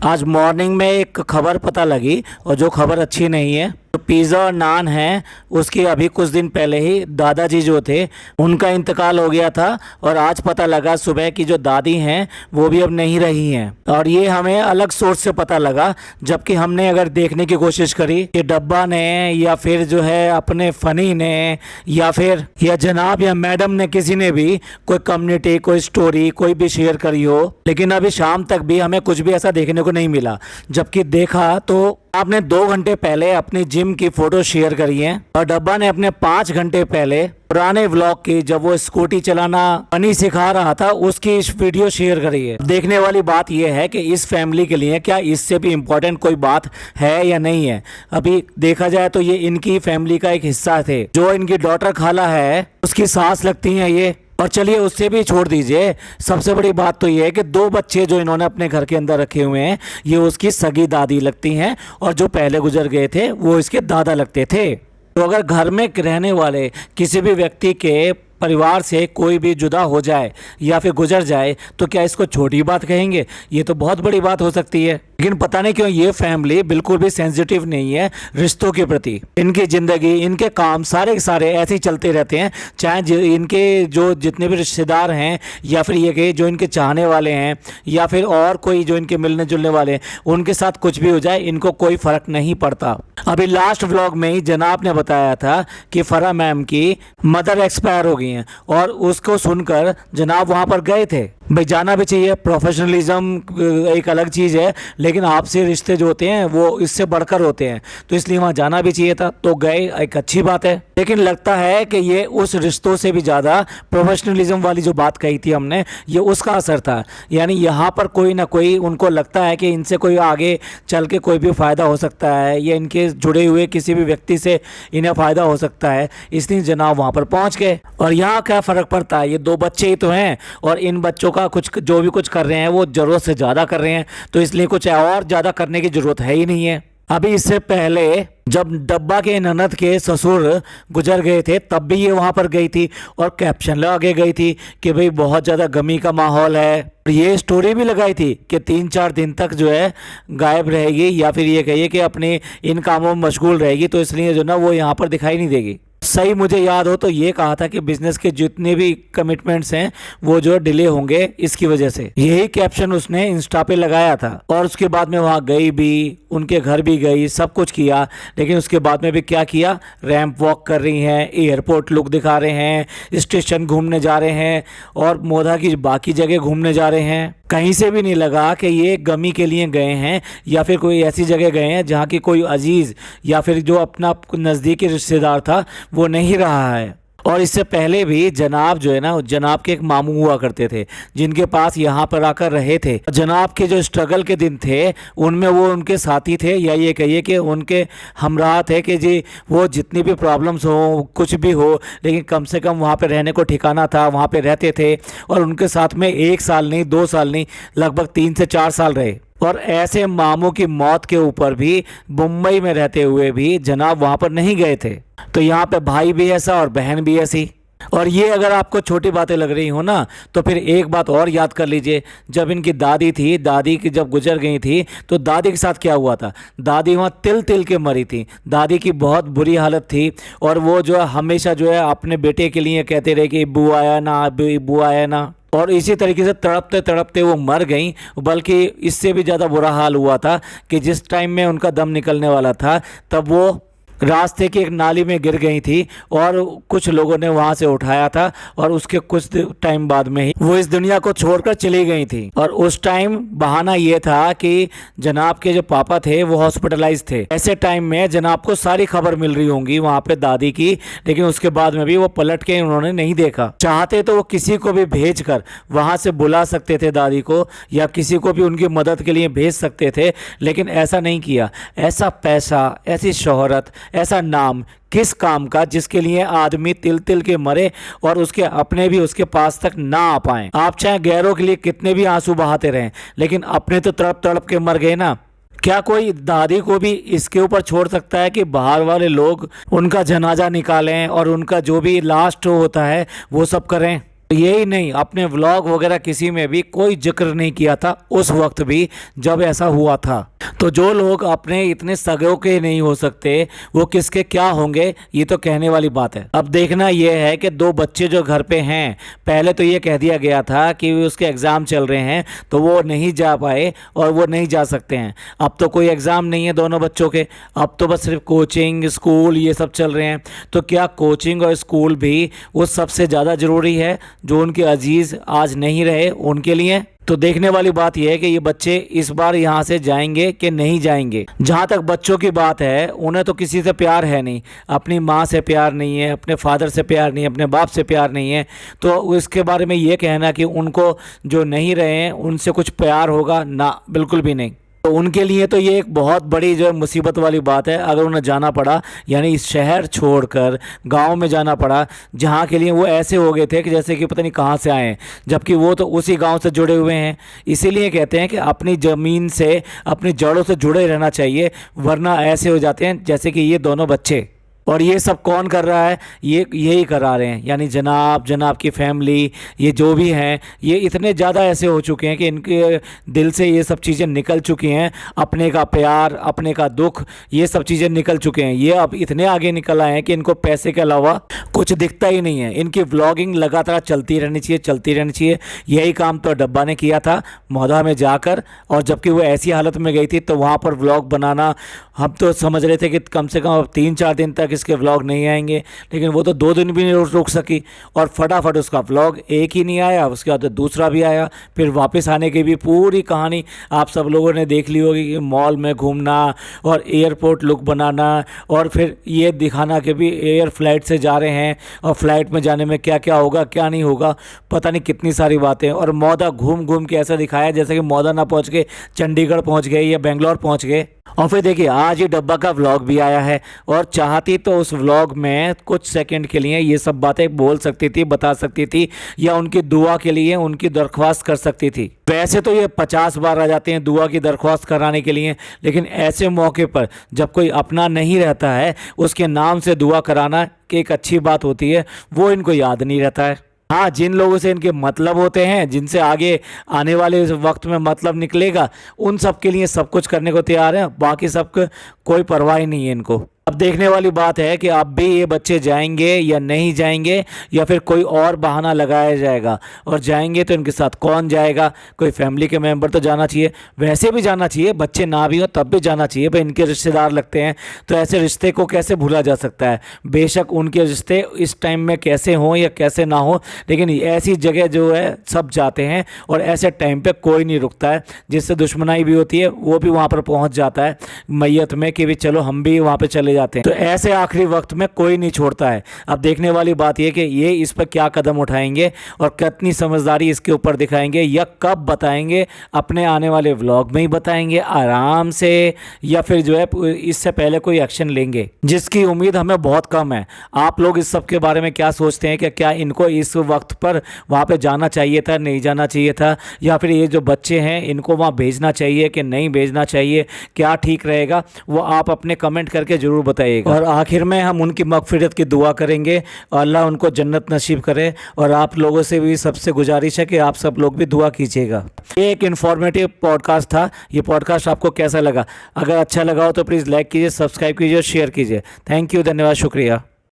आज मॉर्निंग में एक खबर पता लगी और जो खबर अच्छी नहीं है। जो पिज़्ज़ा और नान है उसके अभी कुछ दिन पहले ही दादाजी जो थे उनका इंतकाल हो गया था और आज पता लगा सुबह की जो दादी हैं वो भी अब नहीं रही हैं। और ये हमें अलग सोर्स से पता लगा, जबकि हमने अगर देखने की कोशिश करी कि डब्बा ने या फिर जो है अपने फनी ने या फिर या जनाब या मैडम ने किसी ने भी कोई कम्युनिटी कोई स्टोरी कोई भी शेयर करी हो, लेकिन अभी शाम तक भी हमें कुछ भी ऐसा देखने को नहीं मिला। जबकि देखा तो आपने 2 घंटे पहले अपनी जिम की फोटो शेयर करी है और डब्बा ने अपने 5 घंटे पहले पुराने व्लॉग की जब वो स्कूटी चलाना फनी सिखा रहा था उसकी इस वीडियो शेयर करी है। देखने वाली बात यह है कि इस फैमिली के लिए क्या इससे भी इम्पोर्टेंट कोई बात है या नहीं है। अभी देखा जाए तो ये इनकी फैमिली का एक हिस्सा थे। जो इनकी डॉटर खाला है उसकी सास लगती हैं ये। और चलिए उससे भी छोड़ दीजिए, सबसे बड़ी बात तो ये है कि 2 बच्चे जो इन्होंने अपने घर के अंदर रखे हुए हैं ये उसकी सगी दादी लगती हैं और जो पहले गुजर गए थे वो इसके दादा लगते थे। तो अगर घर में रहने वाले किसी भी व्यक्ति के परिवार से कोई भी जुदा हो जाए या फिर गुजर जाए तो क्या इसको छोटी बात कहेंगे? ये तो बहुत बड़ी बात हो सकती है। लेकिन पता नहीं क्यों ये फैमिली बिल्कुल भी सेंसिटिव नहीं है रिश्तों के प्रति। इनकी ज़िंदगी इनके काम सारे के सारे ऐसे ही चलते रहते हैं, चाहे इनके जो जितने भी रिश्तेदार हैं या फिर ये कि जो इनके चाहने वाले हैं या फिर और कोई जो इनके मिलने जुलने वाले हैं उनके साथ कुछ भी हो जाए इनको कोई फ़र्क नहीं पड़ता। अभी लास्ट व्लॉग में ही जनाब ने बताया था कि फरा मैम की मदर एक्सपायर हो गई हैं और उसको सुनकर जनाब वहाँ पर गए थे। भाई जाना भी चाहिए, प्रोफेशनलिज्म एक अलग चीज़ है, लेकिन आपसे रिश्ते जो होते हैं वो इससे बढ़कर होते हैं, तो इसलिए वहाँ जाना भी चाहिए था। तो गए, एक अच्छी बात है। लेकिन लगता है कि ये उस रिश्तों से भी ज़्यादा प्रोफेशनलिज्म वाली जो बात कही थी हमने ये उसका असर था। यानी यहाँ पर कोई ना कोई उनको लगता है कि इनसे कोई आगे चल के कोई भी फ़ायदा हो सकता है या इनके जुड़े हुए किसी भी व्यक्ति से इन्हें फ़ायदा हो सकता है, इसलिए जनाब वहाँ पर पहुँच गए। और यहाँ क्या फ़र्क पड़ता है, ये 2 बच्चे ही तो हैं और इन बच्चों का कुछ जो भी कुछ कर रहे हैं वो ज़रूरत से ज़्यादा कर रहे हैं, तो इसलिए कुछ और ज़्यादा करने की ज़रूरत है ही नहीं है। अभी इससे पहले जब डब्बा के ननद के ससुर गुजर गए थे तब भी ये वहाँ पर गई थी और कैप्शन लगा के गई थी कि भाई बहुत ज़्यादा गमी का माहौल है। ये स्टोरी भी लगाई थी कि 3-4 दिन तक जो है गायब रहेगी या फिर ये कहिए कि अपने इन कामों में मशगूल रहेगी, तो इसलिए जो ना वो यहाँ पर दिखाई नहीं देगी। सही मुझे याद हो तो ये कहा था कि बिजनेस के जितने भी कमिटमेंट्स हैं वो जो डिले होंगे इसकी वजह से, यही कैप्शन उसने इंस्टा पे लगाया था। और उसके बाद में वहाँ गई भी, उनके घर भी गई, सब कुछ किया, लेकिन उसके बाद में भी क्या किया, रैंप वॉक कर रही हैं, एयरपोर्ट लुक दिखा रहे हैं, स्टेशन घूमने जा रहे हैं और मोधा की बाकी जगह घूमने जा रहे हैं। कहीं से भी नहीं लगा कि ये गमी के लिए गए हैं या फिर कोई ऐसी जगह गए हैं जहाँ की कोई अजीज़ या फिर जो अपना नज़दीकी रिश्तेदार था वो नहीं रहा है। और इससे पहले भी जनाब जो है ना, जनाब के एक मामू हुआ करते थे जिनके पास यहाँ पर आकर रहे थे। जनाब के जो स्ट्रगल के दिन थे उनमें वो उनके साथी थे या ये कहिए कि उनके हमराह थे कि जी वो जितनी भी प्रॉब्लम्स हो कुछ भी हो लेकिन कम से कम वहाँ पे रहने को ठिकाना था, वहाँ पे रहते थे। और उनके साथ में 1 साल नहीं 2 साल नहीं लगभग 3 से 4 साल रहे। और ऐसे मामू की मौत के ऊपर भी मुंबई में रहते हुए भी जनाब वहाँ पर नहीं गए थे। तो यहाँ पे भाई भी ऐसा और बहन भी ऐसी। और ये अगर आपको छोटी बातें लग रही हो ना तो फिर एक बात और याद कर लीजिए, जब इनकी दादी थी, दादी की जब गुजर गई थी तो दादी के साथ क्या हुआ था। दादी वहाँ तिल तिल के मरी थी, दादी की बहुत बुरी हालत थी और वो जो है हमेशा जो है अपने बेटे के लिए कहते रहे कि बू आया ना, बू आया ना। और इसी तरीके से तड़पते तड़पते वो मर गई। बल्कि इससे भी ज़्यादा बुरा हाल हुआ था कि जिस टाइम में उनका दम निकलने वाला था तब वो रास्ते की एक नाली में गिर गई थी और कुछ लोगों ने वहां से उठाया था और उसके कुछ टाइम बाद में ही वो इस दुनिया को छोड़कर चली गई थी। और उस टाइम बहाना ये था कि जनाब के जो पापा थे वो हॉस्पिटलाइज थे। ऐसे टाइम में जनाब को सारी खबर मिल रही होंगी वहां पे दादी की, लेकिन उसके बाद में भी वो पलट के उन्होंने नहीं देखा। चाहते तो वो किसी को भी भेज कर वहां से बुला सकते थे दादी को या किसी को भी उनकी मदद के लिए भेज सकते थे, लेकिन ऐसा नहीं किया। ऐसा पैसा, ऐसी शोहरत, ऐसा नाम किस काम का जिसके लिए आदमी तिल तिल के मरे और उसके अपने भी उसके पास तक ना आ पाए। आप चाहे गैरों के लिए कितने भी आंसू बहाते रहें लेकिन अपने तो तड़प तड़प के मर गए ना। क्या कोई दादी को भी इसके ऊपर छोड़ सकता है कि बाहर वाले लोग उनका जनाजा निकालें और उनका जो भी लास्ट होता है वो सब करें? यही नहीं, अपने व्लॉग वगैरह किसी में भी कोई जिक्र नहीं किया था उस वक्त भी जब ऐसा हुआ था। तो जो लोग अपने इतने सगे के नहीं हो सकते वो किसके क्या होंगे, ये तो कहने वाली बात है। अब देखना यह है कि 2 बच्चे जो घर पे हैं, पहले तो ये कह दिया गया था कि उसके एग्ज़ाम चल रहे हैं तो वो नहीं जा पाए और वो नहीं जा सकते हैं। अब तो कोई एग्ज़ाम नहीं है दोनों बच्चों के, अब तो बस सिर्फ कोचिंग स्कूल ये सब चल रहे हैं। तो क्या कोचिंग और स्कूल भी वो सबसे ज़्यादा ज़रूरी है जो उनके अजीज़ आज नहीं रहे उनके लिए? तो देखने वाली बात यह है कि ये बच्चे इस बार यहाँ से जाएंगे कि नहीं जाएंगे। जहाँ तक बच्चों की बात है, उन्हें तो किसी से प्यार है नहीं, अपनी माँ से प्यार नहीं है, अपने फादर से प्यार नहीं है, अपने बाप से प्यार नहीं है। तो इसके बारे में ये कहना कि उनको जो नहीं रहे हैं उनसे कुछ प्यार होगा ना, बिल्कुल भी नहीं। तो उनके लिए तो ये एक बहुत बड़ी जो है मुसीबत वाली बात है। अगर उन्हें जाना पड़ा, यानी इस शहर छोड़कर गांव में जाना पड़ा, जहाँ के लिए वो ऐसे हो गए थे कि जैसे कि पता नहीं कहाँ से आए हैं, जबकि वो तो उसी गांव से जुड़े हुए हैं। इसीलिए कहते हैं कि अपनी ज़मीन से, अपनी जड़ों से जुड़े रहना चाहिए, वरना ऐसे हो जाते हैं जैसे कि ये दोनों बच्चे। और ये सब कौन कर रहा है? ये यही करा रहे हैं, यानी जनाब की फैमिली, ये जो भी हैं, ये इतने ज़्यादा ऐसे हो चुके हैं कि इनके दिल से ये सब चीज़ें निकल चुकी हैं। अपने का प्यार, अपने का दुख, ये सब चीज़ें निकल चुके हैं। ये अब इतने आगे निकल आए हैं कि इनको पैसे के अलावा कुछ दिखता ही नहीं है। इनकी व्लॉगिंग लगातार चलती रहनी चाहिए, चलती रहनी चाहिए। यही काम तो डब्बा ने किया था मौधा में जाकर, और जबकि वो ऐसी हालत में गई थी तो वहाँ पर व्लॉग बनाना, हम तो समझ रहे थे कि कम से कम 3-4 दिन तक इसके व्लॉग नहीं आएंगे, लेकिन वो तो 2 दिन भी नहीं रुक सकी और फटाफट उसका व्लॉग एक ही नहीं आया, उसके बाद दूसरा भी आया। फिर वापस आने की भी पूरी कहानी आप सब लोगों ने देख ली होगी कि मॉल में घूमना और एयरपोर्ट लुक बनाना, और फिर ये दिखाना कि भी एयर फ्लाइट से जा रहे हैं और फ्लाइट में जाने में क्या क्या होगा क्या नहीं होगा, पता नहीं कितनी सारी बातें। और मौदा घूम घूम के ऐसा दिखाया जैसे कि मौदा ना पहुँच के चंडीगढ़ पहुँच गए या बेंगलोर पहुँच गए। और फिर देखिए आज ही डब्बा का व्लॉग भी आया है, और चाहती तो उस व्लॉग में कुछ सेकंड के लिए ये सब बातें बोल सकती थी, बता सकती थी, या उनकी दुआ के लिए उनकी दरख्वास्त कर सकती थी। वैसे तो ये 50 बार आ जाते हैं दुआ की दरख्वास्त कराने के लिए, लेकिन ऐसे मौके पर जब कोई अपना नहीं रहता है उसके नाम से दुआ कराना कि एक अच्छी बात होती है, वो इनको याद नहीं रहता है। हाँ, जिन लोगों से इनके मतलब होते हैं, जिनसे आगे आने वाले वक्त में मतलब निकलेगा, उन सब के लिए सब कुछ करने को तैयार है, बाकी सबको कोई परवाह ही नहीं है इनको। अब देखने वाली बात है कि अब भी ये बच्चे जाएंगे या नहीं जाएंगे, या फिर कोई और बहाना लगाया जाएगा। और जाएंगे तो इनके साथ कौन जाएगा? कोई फैमिली के मेंबर तो जाना चाहिए, वैसे भी जाना चाहिए, बच्चे ना भी हो तब भी जाना चाहिए भाई, इनके रिश्तेदार लगते हैं तो ऐसे रिश्ते को कैसे भूला जा सकता है। बेशक उनके रिश्ते इस टाइम में कैसे हों या कैसे ना हो, लेकिन ऐसी जगह जो है सब जाते हैं और ऐसे टाइम पर कोई नहीं रुकता है। जिससे दुश्मनाई भी होती है वो भी वहाँ पर पहुँच जाता है मैयत में कि भी चलो हम भी वहाँ पर चले जाते हैं। तो ऐसे आखिरी वक्त में कोई नहीं छोड़ता है। अब देखने वाली बात यह कि ये इस पर क्या कदम उठाएंगे और कितनी समझदारी इसके ऊपर दिखाएंगे, या कब बताएंगे, अपने आने वाले व्लॉग में ही बताएंगे आराम से, या फिर जो है इससे पहले कोई एक्शन लेंगे, जिसकी उम्मीद हमें बहुत कम है। आप लोग इस सब के बारे में क्या सोचते हैं कि क्या इनको इस वक्त पर वहाँ पे जाना चाहिए था, नहीं जाना चाहिए था, या फिर ये जो बच्चे हैं इनको वहाँ भेजना चाहिए कि नहीं भेजना चाहिए, क्या ठीक रहेगा, वो आप अपने कमेंट करके ज़रूर बताइएगा। और आखिर में हम उनकी मगफिरत की दुआ करेंगे और अल्लाह उनको जन्नत नसीब करे। और आप लोगों से भी सबसे गुजारिश है कि आप सब लोग भी दुआ कीजिएगा। ये एक इन्फॉर्मेटिव पॉडकास्ट था। ये पॉडकास्ट आपको कैसा लगा? अगर अच्छा लगा हो तो प्लीज़ लाइक कीजिए, सब्सक्राइब कीजिए और शेयर कीजिए। थैंक यू, धन्यवाद, शुक्रिया।